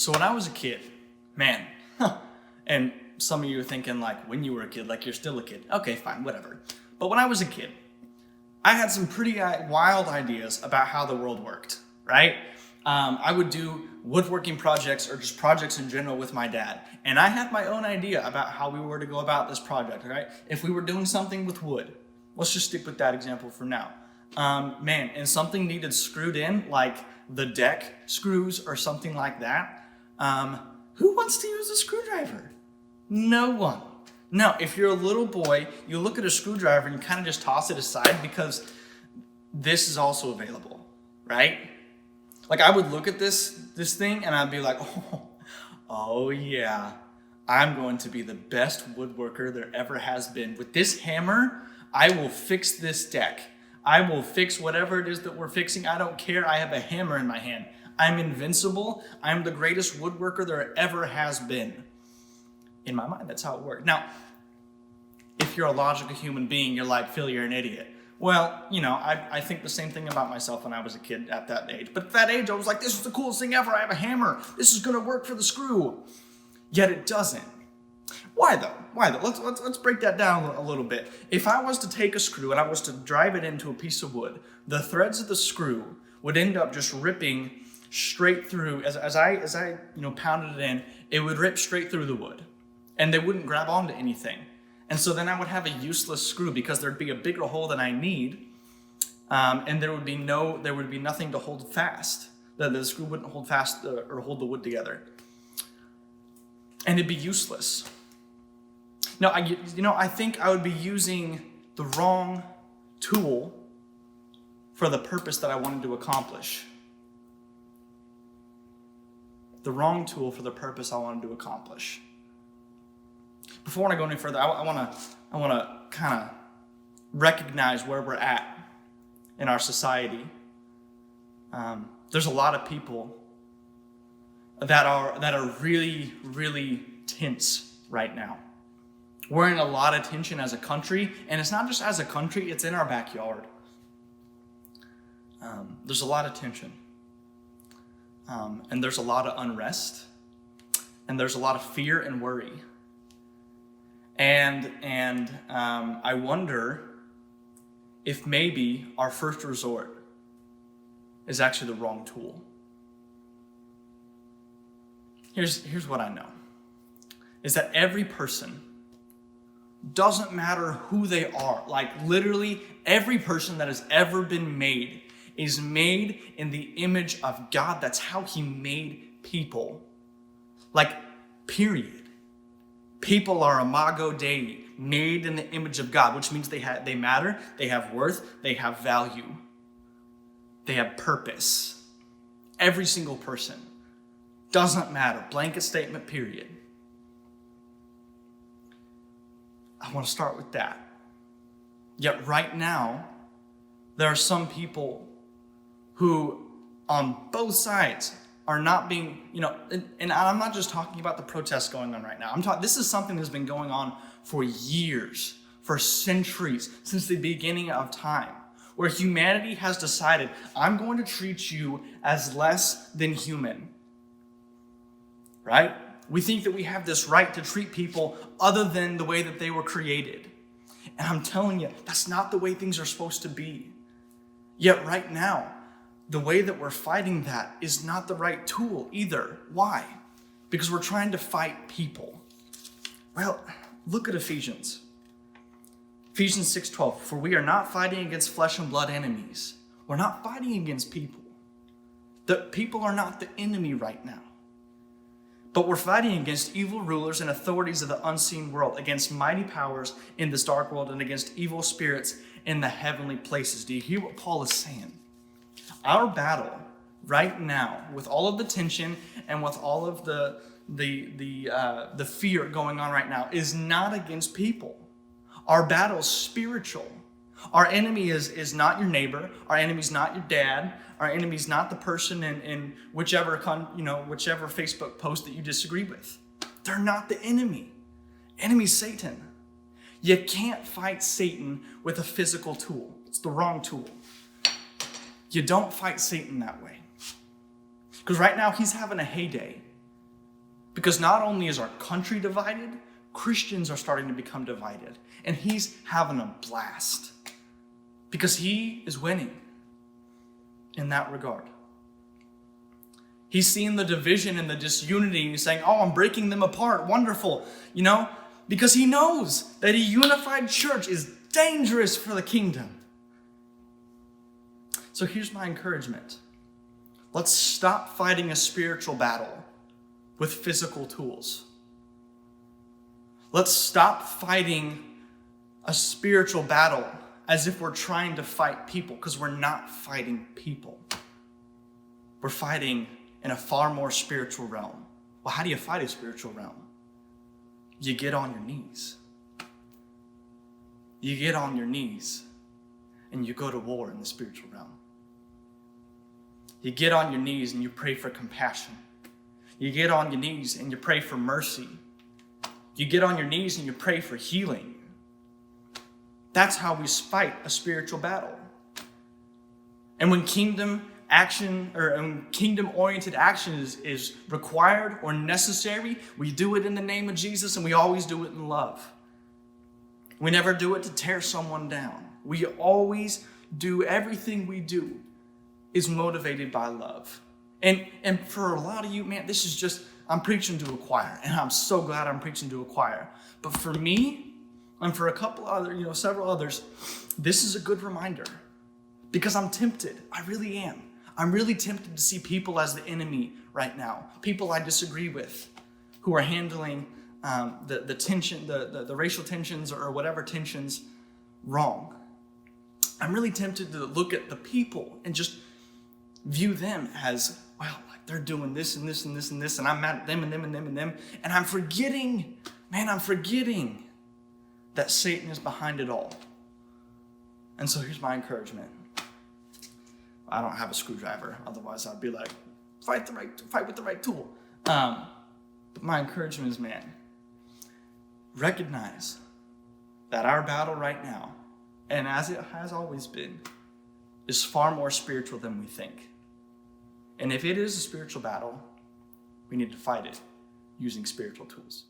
So when I was a kid, man, and some of you are thinking like when you were a kid, like you're still a kid. Okay, fine, whatever. But when I was a kid, I had some pretty wild ideas about how the world worked, right? I would do woodworking projects or just projects in general with my dad. And I had my own idea about how we were to go about this project, right? If we were doing something with wood, let's just stick with that example for now. And something needed screwed in, like the deck screws or something like that. Who wants to use a screwdriver? No one. No, if you're a little boy, you look at a screwdriver and you kind of just toss it aside because this is also available, right? Like I would look at this thing and I'd be like, oh yeah, I'm going to be the best woodworker there ever has been. With this hammer, I will fix this deck. I will fix whatever it is that we're fixing. I don't care. I have a hammer in my hand. I'm invincible. I'm the greatest woodworker there ever has been. In my mind, that's how it worked. Now, if you're a logical human being, you're like, Phil, you're an idiot. Well, I think the same thing about myself when I was a kid at that age. But at that age, I was like, this is the coolest thing ever. I have a hammer. This is going to work for the screw. Yet it doesn't. Why though? Let's break that down a little bit. If I was to take a screw and I was to drive it into a piece of wood, the threads of the screw would end up just ripping straight through. As I pounded it in, it would rip straight through the wood. And they wouldn't grab onto anything. And so then I would have a useless screw because there'd be a bigger hole than I need. And there would be nothing to hold fast. The screw wouldn't hold fast or hold the wood together. And it'd be useless. Now, I think I would be using the wrong tool for the purpose that I wanted to accomplish. The wrong tool for the purpose I wanted to accomplish. Before I go any further, I want to kind of recognize where we're at in our society. There's a lot of people that are really, really tense right now. We're in a lot of tension as a country, and it's not just as a country, it's in our backyard. There's a lot of tension. And there's a lot of unrest. And there's a lot of fear and worry. And I wonder if maybe our first resort is actually the wrong tool. Here's what I know, is that every person, doesn't matter who they are, like literally every person that has ever been made is made in the image of God. That's how he made people. Like, period. People are imago Dei, made in the image of God, which means they matter, they have worth, they have value, they have purpose. Every single person. Doesn't matter. Blanket statement, period. I want to start with that. Yet right now, there are some people who, on both sides, are not being, and I'm not just talking about the protests going on right now. This is something that's been going on for years, for centuries, since the beginning of time, where humanity has decided, I'm going to treat you as less than human, right? We think that we have this right to treat people other than the way that they were created. And I'm telling you, that's not the way things are supposed to be. Yet right now, the way that we're fighting that is not the right tool either. Why? Because we're trying to fight people. Well, look at Ephesians. Ephesians 6:12. For we are not fighting against flesh and blood enemies. We're not fighting against people. The people are not the enemy right now. But we're fighting against evil rulers and authorities of the unseen world, against mighty powers in this dark world, and against evil spirits in the heavenly places. Do you hear what Paul is saying? Our battle right now, with all of the tension and with all of the fear going on right now, is not against people. Our battle is spiritual. Our enemy is not your neighbor. Our enemy is not your dad. Our enemy is not the person in whichever Facebook post that you disagree with. They're not the enemy. Enemy's Satan. You can't fight Satan with a physical tool. It's the wrong tool. You don't fight Satan that way. Because right now he's having a heyday. Because not only is our country divided, Christians are starting to become divided. And he's having a blast because he is winning in that regard. He's seeing the division and the disunity, and he's saying, oh, I'm breaking them apart. Wonderful. Because he knows that a unified church is dangerous for the kingdom. So here's my encouragement. Let's stop fighting a spiritual battle with physical tools. Let's stop fighting a spiritual battle as if we're trying to fight people, because we're not fighting people. We're fighting in a far more spiritual realm. Well, how do you fight a spiritual realm? You get on your knees. You get on your knees and you go to war in the spiritual realm. You get on your knees and you pray for compassion. You get on your knees and you pray for mercy. You get on your knees and you pray for healing. That's how we fight a spiritual battle. And when kingdom action or kingdom-oriented action is required or necessary, we do it in the name of Jesus, and we always do it in love. We never do it to tear someone down. We always do, everything we do is motivated by love. And for a lot of you, man, this is just, I'm preaching to a choir, and I'm so glad I'm preaching to a choir. But for me, and for a couple other, several others, this is a good reminder. Because I'm tempted. I really am. I'm really tempted to see people as the enemy right now. People I disagree with, who are handling the tension, the racial tensions or whatever tensions wrong. I'm really tempted to look at the people and just view them as, well, like they're doing this and this and this and this, and I'm mad at them and them and them and them. And I'm forgetting that Satan is behind it all. And so here's my encouragement. I don't have a screwdriver, otherwise I'd be like, fight with the right tool. But my encouragement is, man, recognize that our battle right now, and as it has always been, is far more spiritual than we think. And if it is a spiritual battle, we need to fight it using spiritual tools.